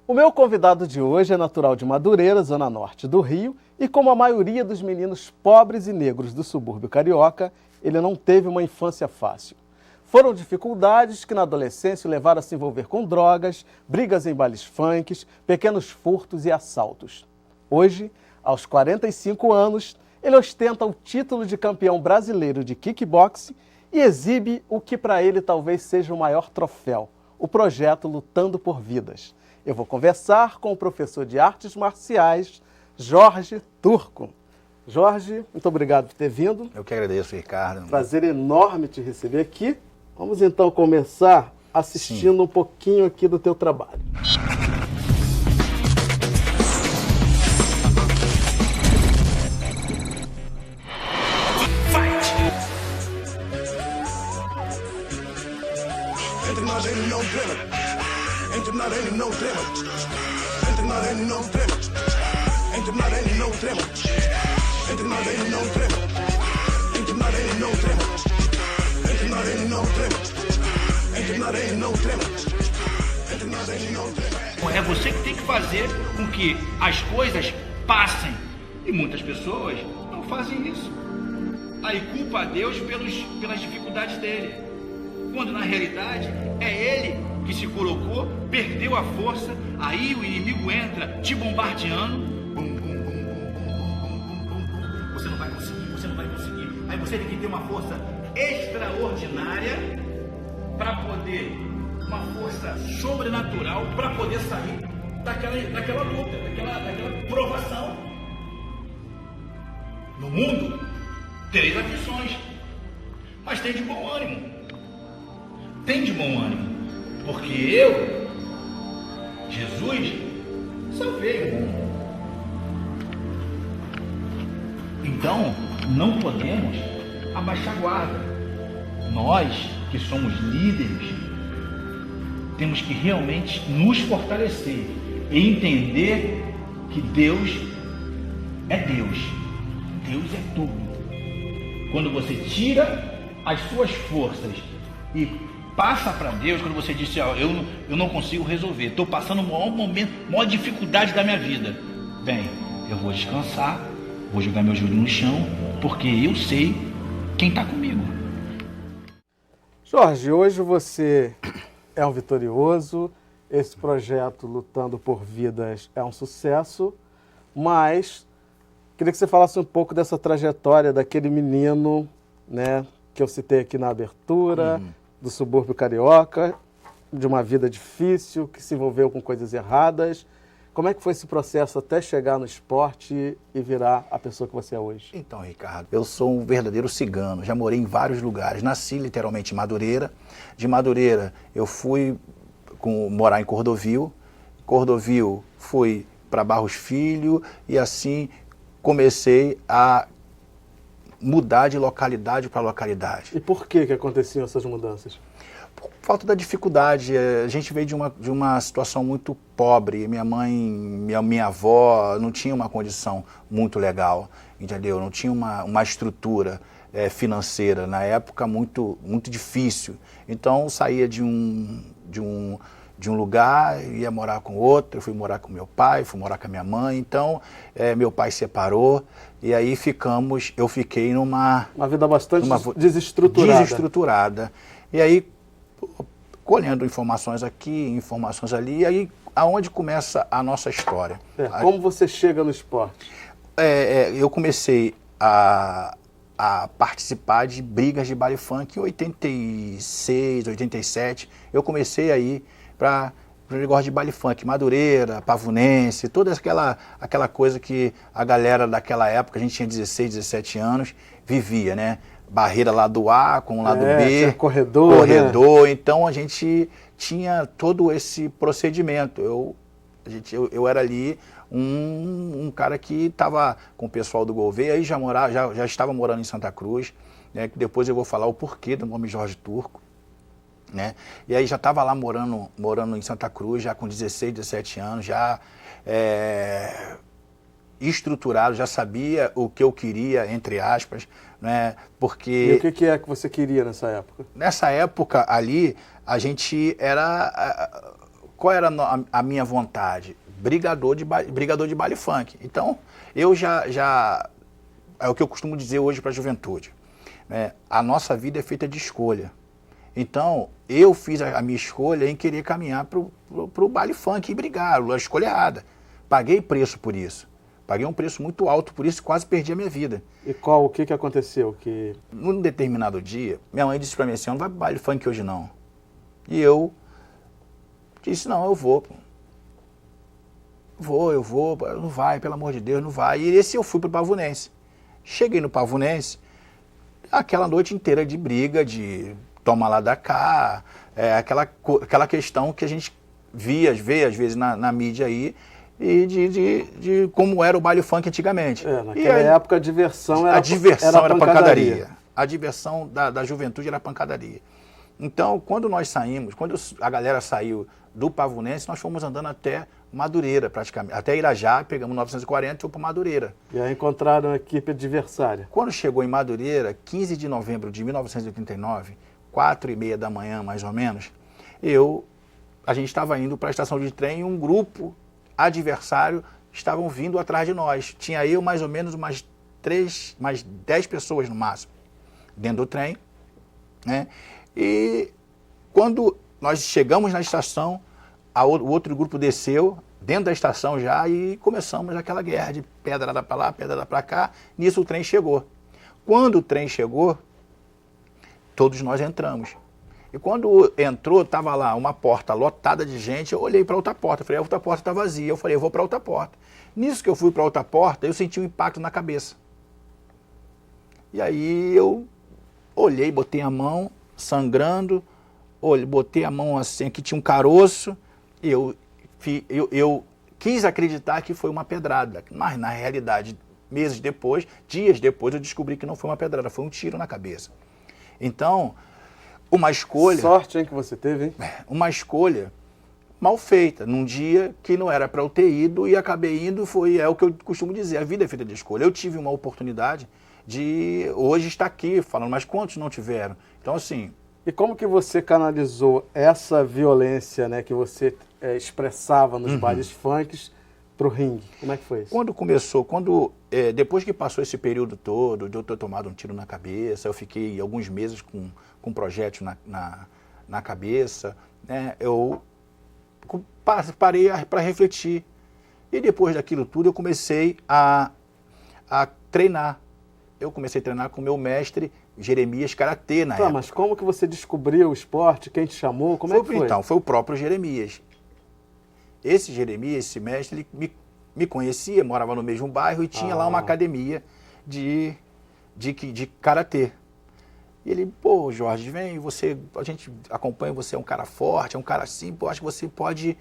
O meu convidado de hoje é natural de Madureira, zona norte do Rio, e como a maioria dos meninos pobres e negros do subúrbio carioca, ele não teve uma infância fácil. Foram dificuldades que na adolescência o levaram a se envolver com drogas, brigas em bailes funks, pequenos furtos e assaltos. Hoje, aos 45 anos, ele ostenta o título de campeão brasileiro de kickboxing e exibe o que para ele talvez seja o maior troféu, o projeto Lutando por Vidas. Eu vou conversar com o professor de artes marciais, Jorge Turco. Jorge, muito obrigado por ter vindo. Eu que agradeço, Ricardo. Prazer enorme te receber aqui. Vamos então começar assistindo um pouquinho aqui do teu trabalho. É você que tem que fazer com que as coisas passem. E muitas pessoas não fazem isso. Aí culpa a Deus pelas dificuldades dele. Quando na realidade é ele que se colocou, perdeu a força, aí o inimigo entra te bombardeando. Bum, bum, bum, bum, bum, bum, bum, bum. Você não vai conseguir, você não vai conseguir. Aí você tem que ter uma força extraordinária para poder, uma força sobrenatural para poder sair daquela luta, daquela provação. No mundo, tereis aflições, mas tem de bom ânimo. Tem de bom ânimo, porque eu, Jesus, salvei o mundo. Então, não podemos abaixar a guarda. Nós, que somos líderes, temos que realmente nos fortalecer e entender que Deus é Deus. Deus é tudo. Quando você tira as suas forças e passa para Deus, quando você diz, eu não consigo resolver, estou passando o maior momento, maior dificuldade da minha vida. Bem, eu vou descansar, vou jogar meu joelho no chão, porque eu sei quem está comigo. Jorge, hoje você é um vitorioso, esse projeto Lutando por Vidas é um sucesso, mas queria que você falasse um pouco dessa trajetória daquele menino, né, que eu citei aqui na abertura, do subúrbio carioca, de uma vida difícil, que se envolveu com coisas erradas. Como é que foi esse processo até chegar no esporte e virar a pessoa que você é hoje? Então, Ricardo, eu sou um verdadeiro cigano, já morei em vários lugares, nasci literalmente em Madureira. De Madureira eu fui morar em Cordovil, fui para Barros Filho e assim comecei a mudar de localidade para localidade. E por que aconteciam essas mudanças? Por falta da dificuldade. A gente veio de uma situação muito pobre. Minha mãe, minha avó não tinha uma condição muito legal, entendeu? Não tinha uma estrutura financeira na época muito difícil. Então saía de um lugar, ia morar com outro, eu fui morar com meu pai, fui morar com a minha mãe, então meu pai separou e aí eu fiquei numa vida bastante desestruturada. E aí, colhendo informações aqui, informações ali, e aí aonde começa a nossa história. Como você chega no esporte? Eu comecei a participar de brigas de baile funk em 86, 87, eu comecei aí para o negócio de baile funk, Madureira, Pavunense, toda aquela coisa que a galera daquela época, a gente tinha 16, 17 anos, vivia, né? Barreira lado A com o lado B, corredor, né? Então a gente tinha todo esse procedimento. Eu era ali um cara que estava com o pessoal do Gouveia, aí já estava morando em Santa Cruz, né, que depois eu vou falar o porquê do nome Jorge Turco. Né? E aí já estava lá morando em Santa Cruz, já com 16, 17 anos, já estruturado, já sabia o que eu queria, entre aspas, né? Porque... E o que é que você queria nessa época? Nessa época ali, a gente era... Qual era a minha vontade? Brigador de baile funk. Então, eu já... É o que eu costumo dizer hoje para a juventude. Né? A nossa vida é feita de escolha. Então, eu fiz a minha escolha em querer caminhar para o baile funk e brigar, a escolha errada. Paguei preço por isso. Paguei um preço muito alto por isso e quase perdi a minha vida. E o que aconteceu? Num determinado dia, minha mãe disse para mim assim, não vai para o baile funk hoje não. E eu disse, não, eu vou. Eu vou, não vai, pelo amor de Deus, não vai. E esse eu fui para o Pavunense. Cheguei no Pavunense, aquela noite inteira de briga, de... toma lá da cá, aquela questão que a gente vê às vezes na mídia aí, e de como era o baile funk antigamente. Naquela época a diversão era pancadaria. A diversão da juventude era pancadaria. Então, quando nós saímos, quando a galera saiu do Pavunense, nós fomos andando até Madureira, praticamente. Até Irajá, pegamos 940 e fomos para Madureira. E aí encontraram a equipe adversária. Quando chegou em Madureira, 15 de novembro de 1989, 4h30 da manhã, mais ou menos, a gente estava indo para a estação de trem e um grupo adversário estavam vindo atrás de nós. Tinha eu mais ou menos mais 10 pessoas no máximo dentro do trem, né? E quando nós chegamos na estação, o outro grupo desceu dentro da estação já e começamos aquela guerra de pedrada para lá, pedrada para cá. Nisso o trem chegou. Quando o trem chegou, todos nós entramos. E quando entrou, estava lá uma porta lotada de gente, eu olhei para outra porta, falei, a outra porta está vazia. Eu falei, eu vou para outra porta. Nisso que eu fui para outra porta, eu senti um impacto na cabeça. E aí eu olhei, botei a mão, sangrando, botei a mão assim, aqui tinha um caroço, e eu quis acreditar que foi uma pedrada, mas na realidade, dias depois, eu descobri que não foi uma pedrada, foi um tiro na cabeça. Então, uma escolha... Sorte, hein, que você teve, hein? Uma escolha mal feita, num dia que não era para eu ter ido e acabei indo, é o que eu costumo dizer, a vida é feita de escolha. Eu tive uma oportunidade de hoje estar aqui falando, mas quantos não tiveram? Então, assim... E como que você canalizou essa violência, né, que você expressava nos bailes funks para o ringue? Como é que foi isso? Quando começou, depois que passou esse período todo, de eu ter tomado um tiro na cabeça, eu fiquei alguns meses com projétil na cabeça, né, eu parei para refletir. E depois daquilo tudo, eu comecei a treinar. Eu comecei a treinar com o meu mestre, Jeremias Karatê, na época. Mas como que você descobriu o esporte? Quem te chamou? Como é que foi? Então, foi o próprio Jeremias. Esse Jeremias, esse mestre, ele me conhecia, morava no mesmo bairro e tinha lá uma academia de Karatê. E ele, pô, Jorge, vem, a gente acompanha, você é um cara forte, é um cara assim, pô, acho que você pode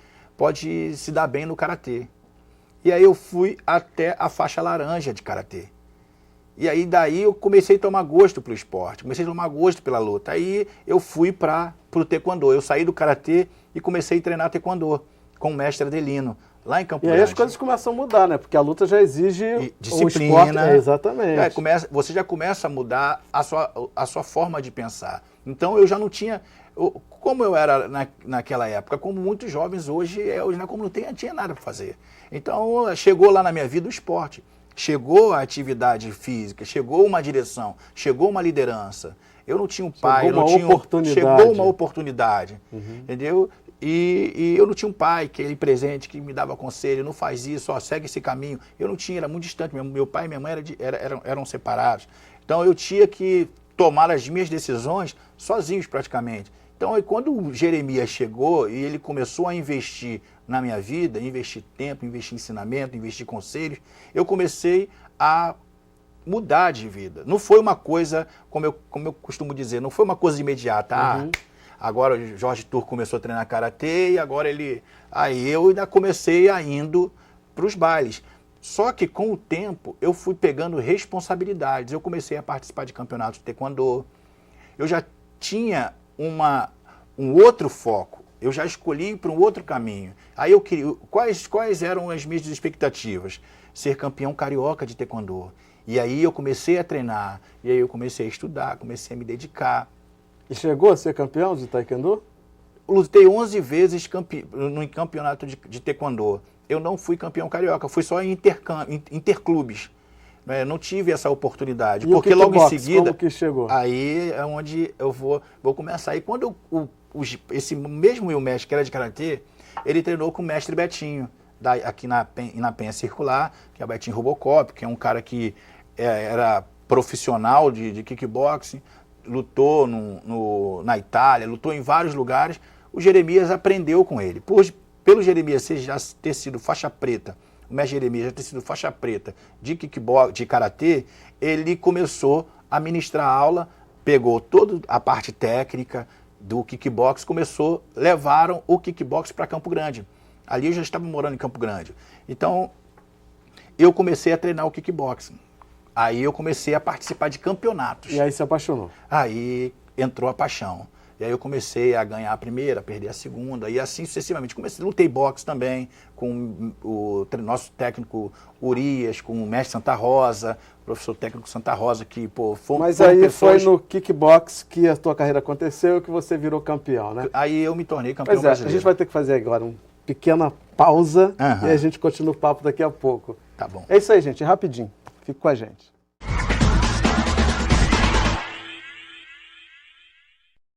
se dar bem no Karatê. E aí eu fui até a faixa laranja de Karatê. E aí daí eu comecei a tomar gosto pelo esporte, comecei a tomar gosto pela luta. Aí eu fui para o taekwondo, eu saí do karatê e comecei a treinar taekwondo com o mestre Adelino, lá em Campo Grande. E aí as coisas começam a mudar, né? Porque a luta já exige disciplina. O esporte, exatamente. Você já começa a mudar a sua forma de pensar. Então eu já não tinha... Como eu era naquela época, como muitos jovens hoje, como não tinha nada para fazer. Então chegou lá na minha vida o esporte. Chegou a atividade física, chegou uma direção, chegou uma liderança. Eu não tinha um pai, chegou uma oportunidade, entendeu? E eu não tinha um pai, aquele presente que me dava conselho, não faz isso, segue esse caminho. Eu não tinha, era muito distante, meu pai e minha mãe eram separados. Então eu tinha que tomar as minhas decisões sozinhos praticamente. Então quando o Jeremias chegou e ele começou a investir na minha vida, investir tempo, investir ensinamento, investir conselhos, eu comecei a mudar de vida. Não foi uma coisa, como eu costumo dizer, não foi uma coisa imediata. Agora o Jorge Turco começou a treinar karatê e agora aí eu ainda comecei para os bailes. Só que com o tempo eu fui pegando responsabilidades. Eu comecei a participar de campeonatos de taekwondo. Eu já tinha um outro foco. Eu já escolhi para um outro caminho. Aí eu queria... Quais eram as minhas expectativas? Ser campeão carioca de taekwondo. E aí eu comecei a treinar. E aí eu comecei a estudar, comecei a me dedicar. E chegou a ser campeão de taekwondo? Lutei 11 vezes no campeonato de taekwondo. Eu não fui campeão carioca, fui só em interclubes. Não tive essa oportunidade. E porque logo em seguida, como que chegou? aí é onde eu vou começar. E quando esse mesmo meu mestre, que era de karatê, ele treinou com o mestre Betinho, aqui na Penha Circular, que é o Betinho Robocop, que é um cara que era profissional de kickboxing, lutou na Itália, lutou em vários lugares. O Jeremias aprendeu com ele. Pelo Jeremias já ter sido faixa preta, o mestre Jeremias já ter sido faixa preta de kickbox, de karatê, ele começou a ministrar aula, pegou toda a parte técnica do kickbox, levaram o kickbox para Campo Grande. Ali eu já estava morando em Campo Grande. Então, eu comecei a treinar o kickboxing. Aí eu comecei a participar de campeonatos. E aí se apaixonou? Aí entrou a paixão. E aí eu comecei a ganhar a primeira, a perder a segunda, e assim sucessivamente. Lutei boxe também com o nosso técnico Urias, com o mestre Santa Rosa, professor técnico Santa Rosa, que, foram Mas aí pessoas... foi no kickbox que a tua carreira aconteceu e que você virou campeão, né? Aí eu me tornei campeão brasileiro. A gente vai ter que fazer agora uma pequena pausa e a gente continua o papo daqui a pouco. Tá bom. É isso aí, gente, rapidinho. Fique com a gente.